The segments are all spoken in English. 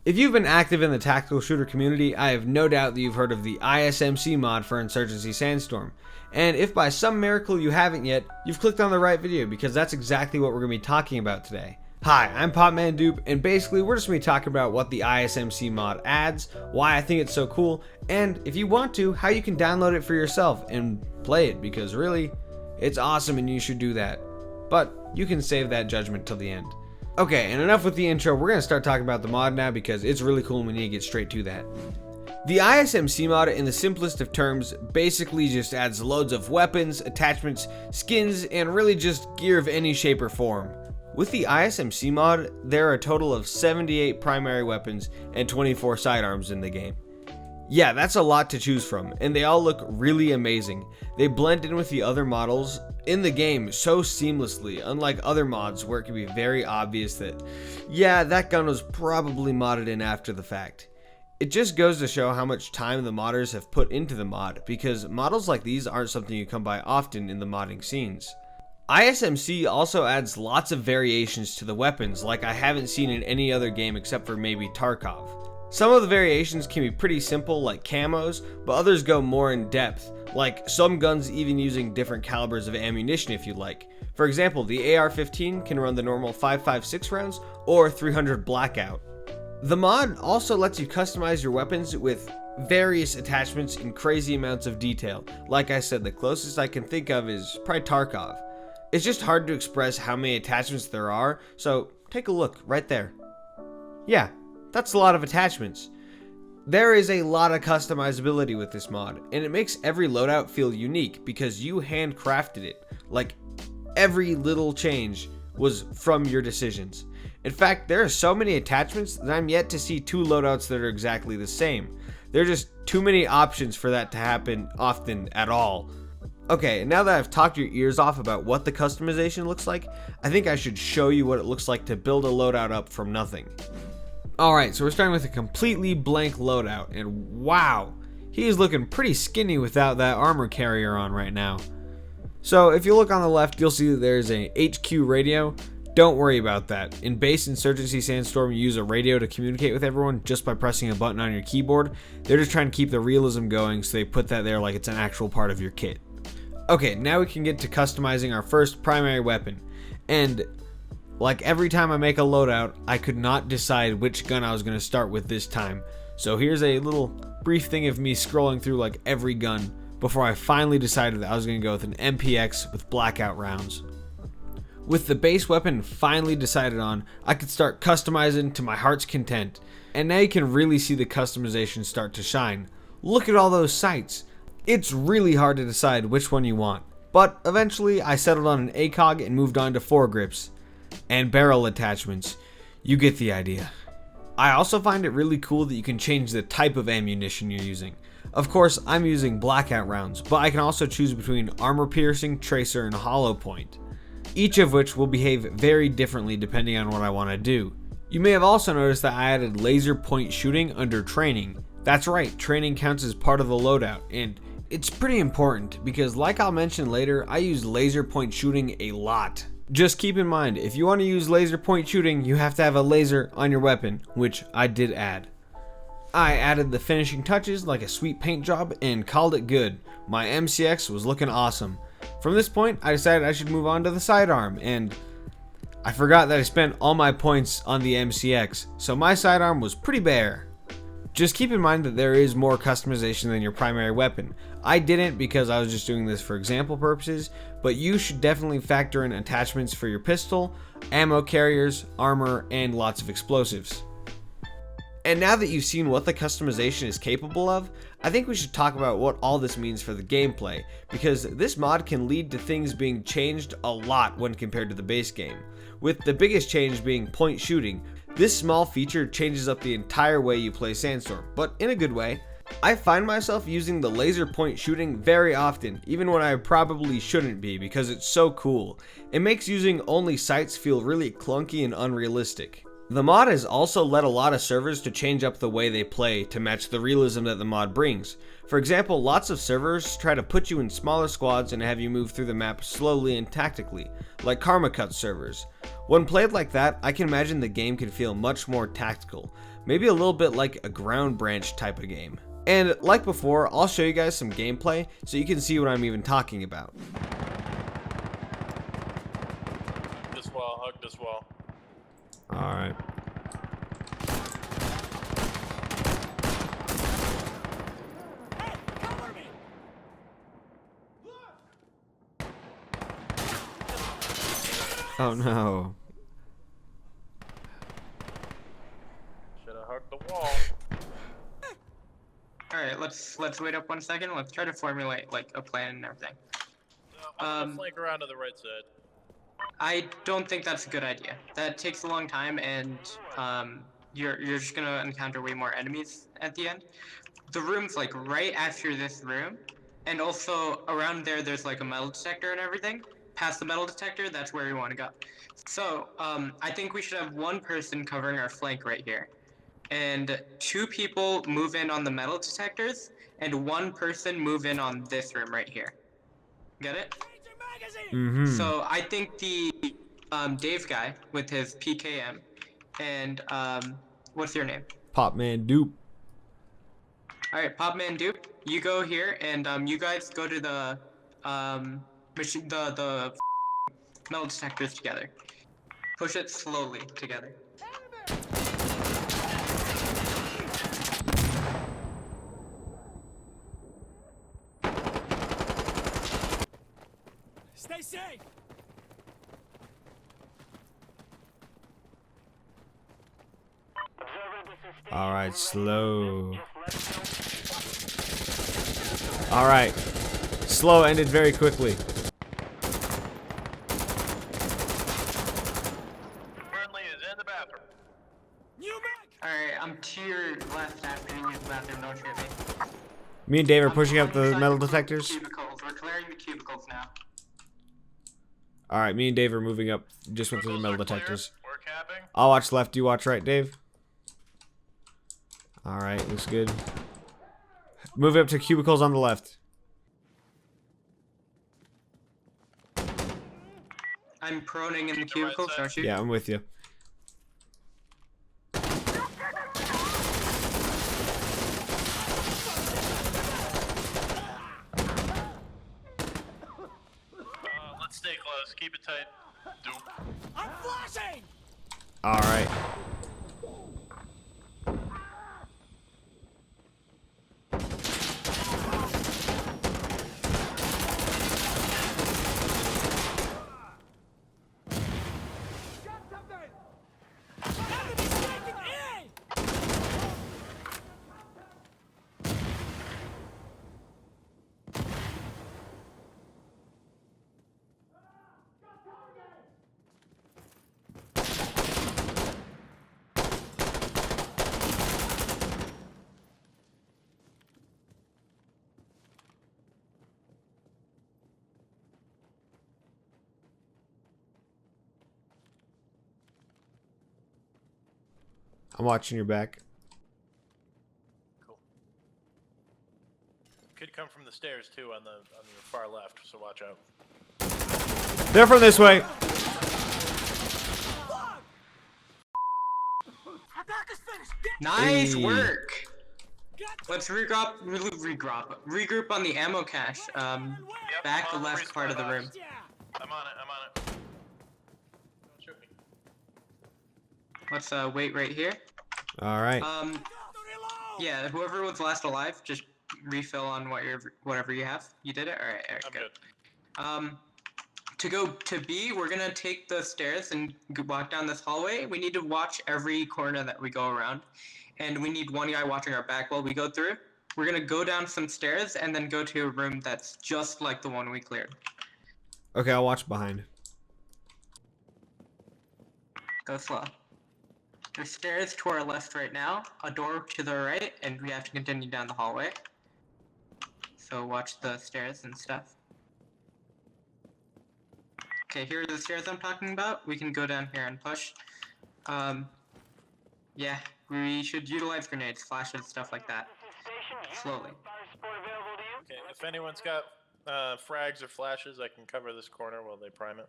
If you've been active in the tactical shooter community, I have no doubt that you've heard of the ISMC mod for Insurgency Sandstorm. And if by some miracle you haven't yet, you've clicked on the right video because that's exactly what we're going to be talking about today. Hi, I'm PopManDupe, and basically we're just going to be talking about what the ISMC mod adds, why I think it's so cool, and if you want to, how you can download it for yourself and play it, because really, it's awesome and you should do that. But you can save that judgment till the end. Okay, and enough with the intro, we're going to start talking about the mod now because it's really cool and we need to get straight to that. The ISMC mod, in the simplest of terms, basically just adds loads of weapons, attachments, skins, and really just gear of any shape or form. With the ISMC mod, there are a total of 78 primary weapons and 24 sidearms in the game. Yeah, that's a lot to choose from, and they all look really amazing. They blend in with the other models in the game so seamlessly, unlike other mods where it can be very obvious that, yeah, that gun was probably modded in after the fact. It just goes to show how much time the modders have put into the mod, because models like these aren't something you come by often in the modding scenes. ISMC also adds lots of variations to the weapons like I haven't seen in any other game except for maybe Tarkov. Some of the variations can be pretty simple like camos, but others go more in depth, like some guns even using different calibers of ammunition if you like. For example, the AR-15 can run the normal 5.56 rounds or 300 blackout. The mod also lets you customize your weapons with various attachments in crazy amounts of detail. Like I said, the closest I can think of is probably Tarkov. It's just hard to express how many attachments there are, so take a look right there. Yeah, that's a lot of attachments. There is a lot of customizability with this mod, and it makes every loadout feel unique because you handcrafted it. Like, every little change was from your decisions. In fact, there are so many attachments that I'm yet to see two loadouts that are exactly the same. There are just too many options for that to happen often at all. Okay, now that I've talked your ears off about what the customization looks like, I think I should show you what it looks like to build a loadout up from nothing. Alright, so we're starting with a completely blank loadout, and wow, he's looking pretty skinny without that armor carrier on right now. So if you look on the left, you'll see that there's a HQ radio. Don't worry about that. In base Insurgency Sandstorm, you use a radio to communicate with everyone just by pressing a button on your keyboard. They're just trying to keep the realism going, so they put that there like it's an actual part of your kit. Okay, now we can get to customizing our first primary weapon, and like every time I make a loadout, I could not decide which gun I was going to start with this time. So here's a little brief thing of me scrolling through like every gun before I finally decided that I was going to go with an MPX with blackout rounds. With the base weapon finally decided on, I could start customizing to my heart's content, and now you can really see the customization start to shine. Look at all those sights. It's really hard to decide which one you want, but eventually I settled on an ACOG and moved on to foregrips and barrel attachments. You get the idea. I also find it really cool that you can change the type of ammunition you're using. Of course, I'm using blackout rounds, but I can also choose between armor piercing, tracer, and hollow point, each of which will behave very differently depending on what I want to do. You may have also noticed that I added laser point shooting under training. That's right, training counts as part of the loadout, and it's pretty important because, like I'll mention later, I use laser point shooting a lot. Just keep in mind, if you want to use laser point shooting, you have to have a laser on your weapon, which I did add. I added the finishing touches like a sweet paint job and called it good. My MCX was looking awesome. From this point, I decided I should move on to the sidearm, and I forgot that I spent all my points on the MCX, so my sidearm was pretty bare. Just keep in mind that there is more customization than your primary weapon. I didn't because I was just doing this for example purposes, but you should definitely factor in attachments for your pistol, ammo carriers, armor, and lots of explosives. And now that you've seen what the customization is capable of, I think we should talk about what all this means for the gameplay, because this mod can lead to things being changed a lot when compared to the base game, with the biggest change being point shooting. This small feature changes up the entire way you play Sandstorm, but in a good way. I find myself using the laser point shooting very often, even when I probably shouldn't be because it's so cool. It makes using only sights feel really clunky and unrealistic. The mod has also led a lot of servers to change up the way they play to match the realism that the mod brings. For example, lots of servers try to put you in smaller squads and have you move through the map slowly and tactically, like Karma Cut servers, When played like that, I can imagine the game could feel much more tactical, maybe a little bit like a ground branch type of game. And like before, I'll show you guys some gameplay so you can see what I'm even talking about. This wall, hug this wall. Alright. Oh no. Should have hugged the wall. Alright, let's wait up 1 second. Let's try to formulate like a plan and everything. I'm gonna flank around to the right side. I don't think that's a good idea. That takes a long time, and you're just gonna encounter way more enemies at the end. The room's like right after this room, and also around there there's like a metal detector and everything. Past the metal detector, that's where we want to go. So I think we should have one person covering our flank right here, and 2 people move in on the metal detectors, and 1 person move in on this room right here. Get it? Mm-hmm. So I think the Dave guy with his PKM and what's your name? Popman Dupe. All right, Popman Dupe, you go here, and you guys go to the the metal detectors together. Push it slowly together. Stay safe. Alright, slow. Alright. Slow ended very quickly. Friendly is in the bathroom. Alright, I'm to your left after you leave the bathroom, don't shoot me. Me and Dave are pushing up the metal detectors. Cubicles. We're clearing the cubicles now. Alright, me and Dave are moving up. Just went through the metal detectors. We're capping. I'll watch left, you watch right, Dave. Alright, looks good. Move up to cubicles on the left. I'm proning in the cubicles, don't you? Yeah, I'm with you. Let's stay close. Keep it tight. Dupe. I'm flashing. Alright. I'm watching your back. Cool. Could come from the stairs too on the far left, so watch out. They're from this way. Nice Hey. work. Let's regroup on the ammo cache. Back the left part of the room. I'm on it. Don't shoot me. Let's wait right here. Alright. Yeah, whoever was last alive, just refill on whatever you have. You did it? Alright, I'm good. To go to B, we're gonna take the stairs and walk down this hallway. We need to watch every corner that we go around. And we need one guy watching our back while we go through. We're gonna go down some stairs and then go to a room that's just like the one we cleared. Okay, I'll watch behind. Go slow. There's stairs to our left right now, a door to the right, and we have to continue down the hallway. So watch the stairs and stuff. Okay, here are the stairs I'm talking about. We can go down here and push. Yeah, we should utilize grenades, flashes, stuff like that. Slowly. Okay, if anyone's got frags or flashes, I can cover this corner while they prime it.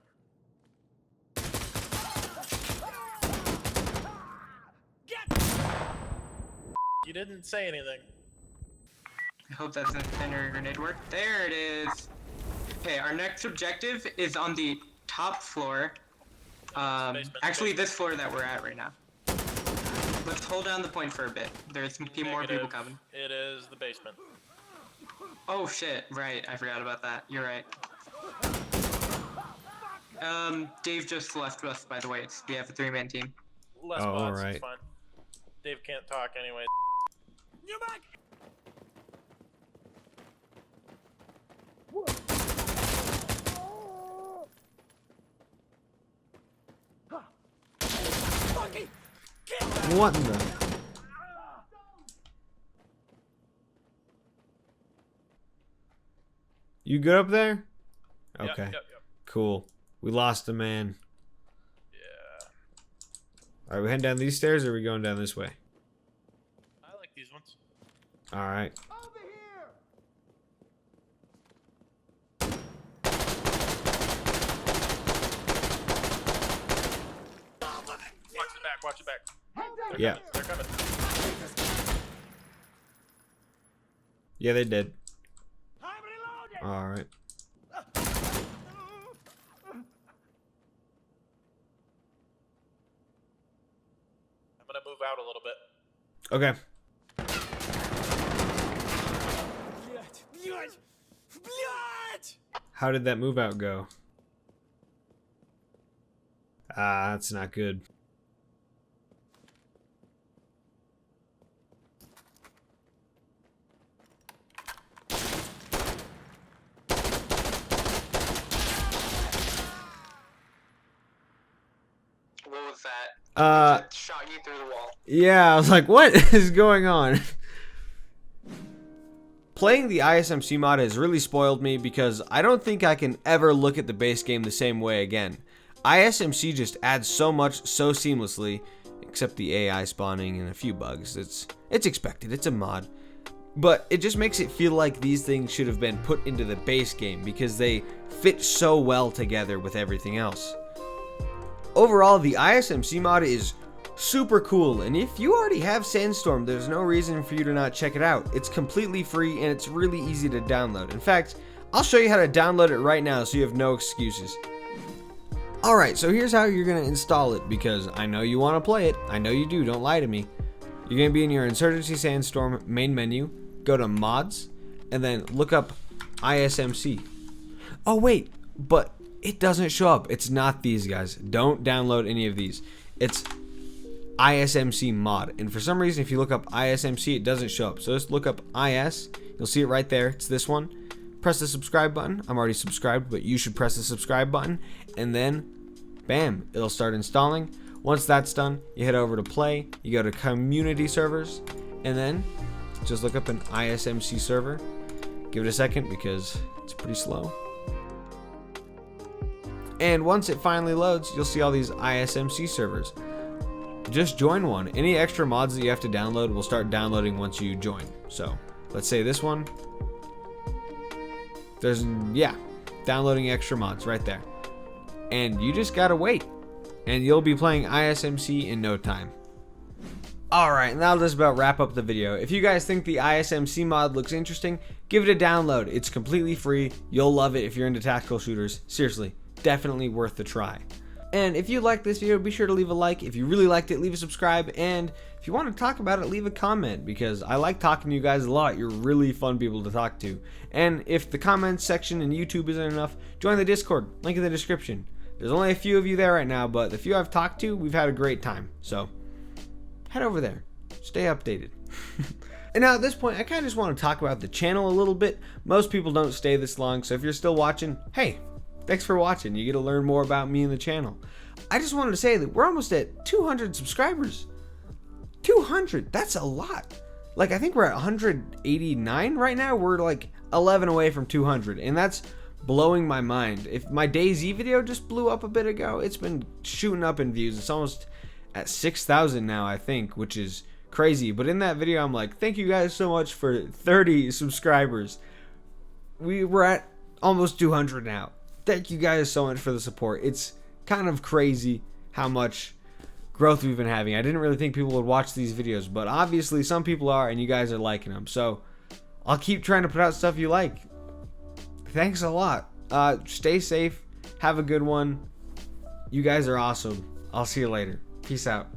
didn't say anything. I hope that's incendiary grenade work. There it is. Okay, our next objective is on the top floor. Actually, this floor that we're at right now. Let's hold down the point for a bit. There's more people coming. It is the basement. Oh shit, right, I forgot about that. You're right. Dave just left us, by the way. We have a 3-man team. Less Oh, bots, alright. it's fine. Dave can't talk anyway. You're back. Fucking kill him. What in the? You good up there? Okay. Yep. Cool. We lost a man. Yeah. Alright, we heading down these stairs or are we going down this way? I like these ones. Alright. Watch it back. Yeah. They're coming. Yeah, they did. I'm reloading. Alright. I'm gonna move out a little bit. Okay. Блядь. Блядь. How did that move out go? Ah, that's not good. What was that? Shot you through the wall. Yeah, I was like, what is going on? Playing the ISMC mod has really spoiled me because I don't think I can ever look at the base game the same way again. ISMC just adds so much so seamlessly, except the AI spawning and a few bugs. It's expected, it's a mod. But it just makes it feel like these things should have been put into the base game because they fit so well together with everything else. Overall, the ISMC mod is super cool, and if you already have Sandstorm, there's no reason for you to not check it out. It's completely free and it's really easy to download. In fact, I'll show you how to download it right now so you have no excuses. Alright, so here's how you're going to install it because I know you want to play it. I know you do, don't lie to me. You're going to be in your Insurgency Sandstorm main menu, go to mods, and then look up ISMC. Oh wait, but it doesn't show up. It's not these guys. Don't download any of these. It's ISMC mod, and for some reason if you look up ISMC it doesn't show up. So just look up IS, you'll see it right there. It's this one. Press the subscribe button. I'm already subscribed, but you should press the subscribe button, and then bam, it'll start installing. Once that's done, you head over to play, you go to community servers, and then just look up an ISMC server. Give it a second because it's pretty slow. And once it finally loads, you'll see all these ISMC servers. Just join one. Any extra mods that you have to download will start downloading once you join. So let's say this one. There's, yeah, downloading extra mods right there. And you just gotta wait. And you'll be playing ISMC in no time. Alright, and that'll just about wrap up the video. If you guys think the ISMC mod looks interesting, give it a download. It's completely free. You'll love it if you're into tactical shooters. Seriously, definitely worth the try. And if you liked this video, be sure to leave a like. If you really liked it, leave a subscribe. And if you want to talk about it, leave a comment because I like talking to you guys a lot. You're really fun people to talk to. And if the comments section in YouTube isn't enough, join the Discord. Link in the description. There's only a few of you there right now, but the few I've talked to, we've had a great time. So head over there. Stay updated. And now at this point, I kind of just want to talk about the channel a little bit. Most people don't stay this long, so if you're still watching, hey, thanks for watching. You get to learn more about me and the channel. I just wanted to say that we're almost at 200 subscribers. 200, that's a lot. Like, I think we're at 189 right now. We're like 11 away from 200, and that's blowing my mind. If my DayZ video just blew up a bit ago, it's been shooting up in views. It's almost at 6,000 now, I think, which is crazy. But in that video, I'm like, thank you guys so much for 30 subscribers. We're at almost 200 now. Thank you guys so much for the support. It's kind of crazy how much growth we've been having. I didn't really think people would watch these videos, but obviously some people are, and you guys are liking them. So I'll keep trying to put out stuff you like. Thanks a lot. Stay safe. Have a good one. You guys are awesome. I'll see you later. Peace out.